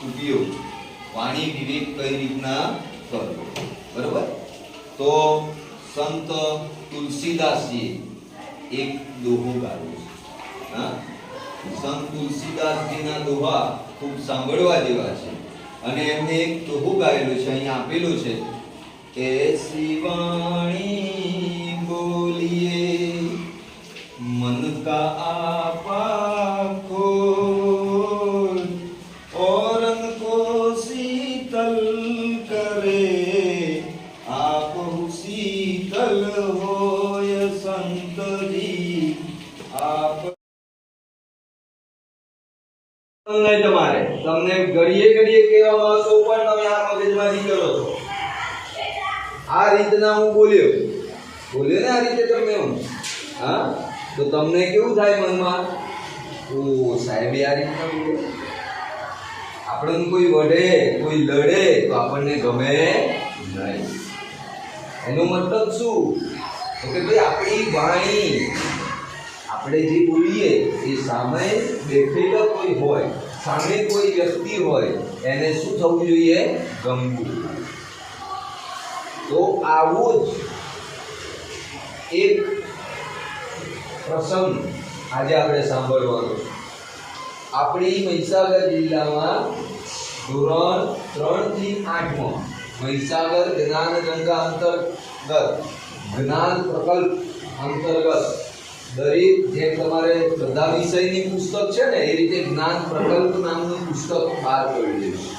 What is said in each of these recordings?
ઉપયોગ, વાણી વિવેક કઈ રીતના કરવો, બરોબર? તો સંત તુલસીદાસજી એક દોહો ગાયો છે. હા, સંત તુલસીદાસજીના દોહા ખૂબ સાંભળવા જેવા છે અને એમને એક દોહો ગાયેલો છે, અહીંયા આપેલો છે કે શિવાણી બોલીએ मन का आपा खोल और को शीतल करे आप शीतल होय संत जी आप તમારે તમને ઘડીએ ઘડીએ કહેવામાં આવતો પણ તમે આ મગજમાંથી કરો છો. આ રીતના હું બોલ્યો ને આ રીતે તમે હું હા તો તમને કેવું થાય મનમાં? ઓ સાહેબ આ રીતના બોલે, આપણને કોઈ વઢે કોઈ લડે તો આપણને ગમે નહીં. એનો મતલબ શું? તો કે ભાઈ આપણી વાણી આપણે જે બોલીએ એ સામે બેઠેલો કોઈ હોય, સામે કોઈ વ્યક્તિ હોય, એને શું થવું જોઈએ? ગમવું. તો આવો જ એક પ્રસંગ આજે આપણે સાંભળવાનો. આપણી મહીસાગર જિલ્લામાં ધોરણ 3 થી 8 મહીસાગર જ્ઞાન ગંગા અંતર્ગત જ્ઞાન પ્રકલ્પ અંતર્ગત દરેક જેમ તમારે બધા વિષયની પુસ્તક છે ને એ રીતે જ્ઞાન પ્રકલ્પ નામનું પુસ્તક બહાર પડેલું છે.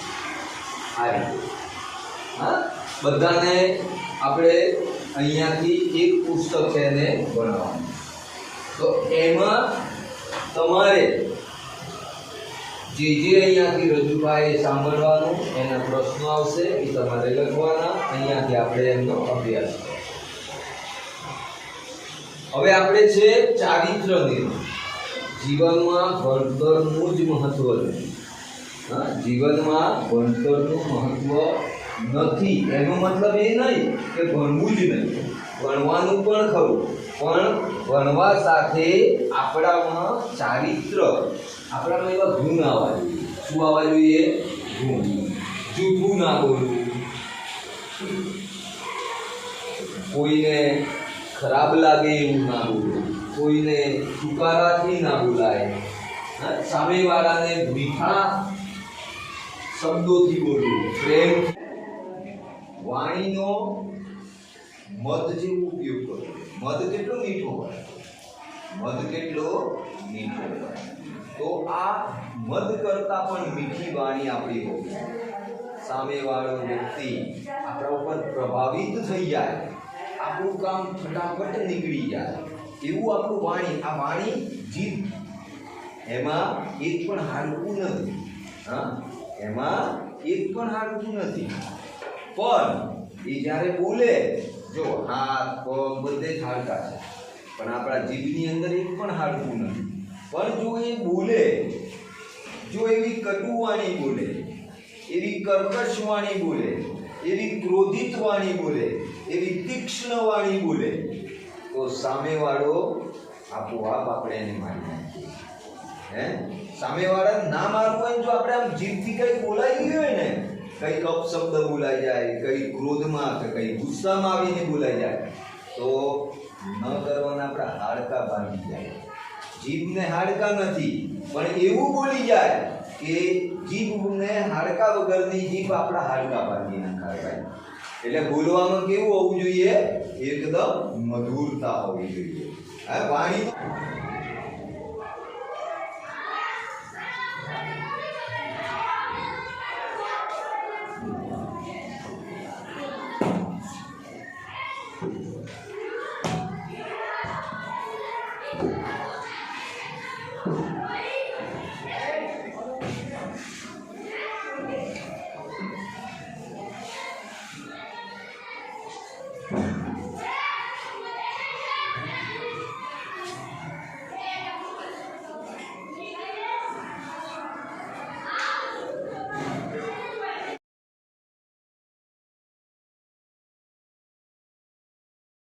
આ રીતે હા બધાને આપણે અહીંયાથી એક પુસ્તક છે એને ભણવાનું. તો એમાં તમારે જે અહીંયાથી રજૂ થાય એ સાંભળવાનું, એના પ્રશ્નો આવશે એ તમારે લખવાના. અહીંયાથી આપણે એમનો અભ્યાસ કરવાનો. હવે આપણે છે ચારિત્ર નિર્માણ. જીવનમાં ભણતરનું જ મહત્વ છે. હા, જીવનમાં ભણતરનું મહત્વ નથી એનો મતલબ એ નહીં કે ભણવું જ નહીં, ભણવાનું પણ ખરું, પણ ભણવા સાથે આપણામાં ચારિત્ર, આપણામાં એવા ગુણ આવવા જોઈએ. શું આવવા જોઈએ? ગુણ. જૂઠું ના બોલવું, કોઈને ખરાબ લાગે એવું ના બોલવું, કોઈને તુકારાથી ના બોલાય, સામેવાળાને મીઠા શબ્દોથી બોલવું, પ્રેમ. વાણીનો મધ જેવો ઉપયોગ કરવો. મધ કેટલો મીઠો હોય, મધ કેટલો મીઠો હોય. તો આ મધ કરતા પણ મીઠી વાણી આપણી હોવી. સામેવાળો વ્યક્તિ આપણા ઉપર પ્રભાવિત થઈ જાય, આપણું કામ ફટાફટ નીકળી જાય એવું આપણું વાણી. આ વાણી જીભ, એમાં એક પણ હાડકું નથી. હા, એમાં એક પણ હાડકું નથી, પણ એ જ્યારે બોલે, જો હાથ પગ બધે જ હાડકા છે, પણ આપણા જીભની અંદર એક પણ હાડકું નથી. પણ જો એ બોલે, જો એવી કટુ વાણી બોલે, એવી કર્કશ વાણી બોલે, એવી ક્રોધિત વાણી બોલે, એવી તીક્ષ્ણ વાણી બોલે, તો સામેવાળો આપોઆપ આપણે એને મારી નાખીએ. સામેવાળા ના મારવું હોય, જો આપણે આમ જીભથી કંઈ બોલાઈ ગયું હોય ને, કઈ અપશબ્દ બોલાઈ જાય, કઈ ક્રોધમાં કે કઈ ગુસ્સામાં આવીને બોલાઈ જાય, તો ન કરવાના આપણા હાડકા ભાંગી જાય. જીભને હાડકા નથી, પણ એવું બોલી જાય કે જીભને હાડકા વગરની જીભ આપણા હાડકા ભાંગી નાખાય. એટલે બોલવામાં કેવું હોવું જોઈએ? એકદમ મધુરતા હોવી જોઈએ. હા, વાણી